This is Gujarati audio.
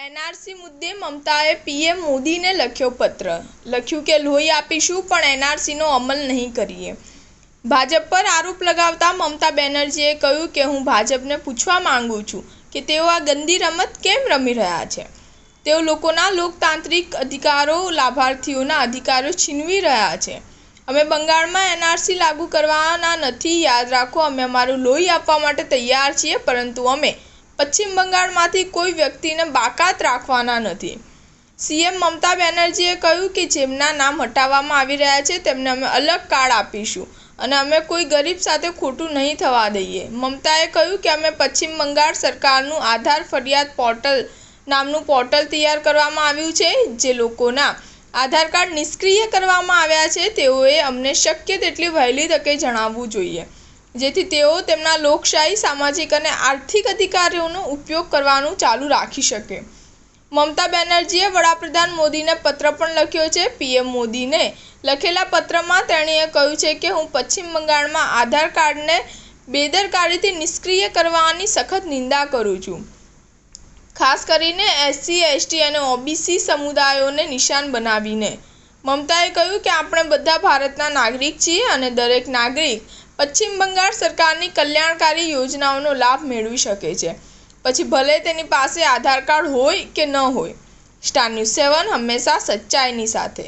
એનઆરસી મુદ્દે મમતાએ પીએમ મોદીને લખ્યો પત્ર, લખ્યું કે લોહી આપીશું પણ એનઆરસીનો અમલ નહીં કરીએ। ભાજપ પર આરોપ લગાવતા મમતા બેનર્જીએ કહ્યું કે હું ભાજપને પૂછવા માંગુ છું કે તેઓ આ ગંદી રમત કેમ રમી રહ્યા છે। તેઓ લોકોના લોકતાંત્રિક અધિકારો, લાભાર્થીઓના અધિકારો છીનવી રહ્યા છે। અમે બંગાળમાં એનઆરસી લાગુ કરવાના નથી, યાદ રાખો, અમે અમારું લોહી આપવા માટે તૈયાર છીએ, પરંતુ અમે પશ્ચિમ બંગાળમાંથી કોઈ વ્યક્તિને બાકાત રાખવાના નથી। સીએમ મમતા બેનર્જીએ કહ્યું કે જેમના નામ હટાવવામાં આવી રહ્યા છે તેમને અમે અલગ કાર્ડ આપીશું અને અમે કોઈ ગરીબ સાથે ખોટું નહીં થવા દઈએ। મમતાએ કહ્યું કે અમે પશ્ચિમ બંગાળ સરકારનું આધાર ફરિયાદ પોર્ટલ નામનું પોર્ટલ તૈયાર કરવામાં આવ્યું છે, જે લોકોના આધાર કાર્ડ નિષ્ક્રિય કરવામાં આવ્યા છે તેઓએ અમને શક્ય તેટલી વહેલી તકે જણાવવું જોઈએ, જેથી તેઓ તેમના લોકશાહી, સામાજિક અને આર્થિક અધિકારોનો ઉપયોગ કરવાનું ચાલુ રાખી શકે। મમતા બેનર્જીએ વડાપ્રધાન મોદીને પત્ર પણ લખ્યો છે। પીએમ મોદીને લખેલા પત્રમાં તેણીએ કહ્યું છે કે હું પશ્ચિમ બંગાળમાં આધાર કાર્ડને બેદરકારીથી નિષ્ક્રિય કરવાની સખત નિંદા કરું છું, ખાસ કરીને એસસી, એસટી અને ઓબીસી સમુદાયોને નિશાન બનાવીને। મમતાએ કહ્યું કે આપણે બધા ભારતના નાગરિક છીએ અને દરેક નાગરિક પશ્ચિમ બંગાળ સરકારની કલ્યાણકારી યોજનાઓનો લાભ મેળવી શકે છે, પછી ભલે તેની પાસે આધાર કાર્ડ હોય કે ન હોય। સ્ટાર ન્યૂઝ 7 હંમેશા સચ્ચાઈની સાથે।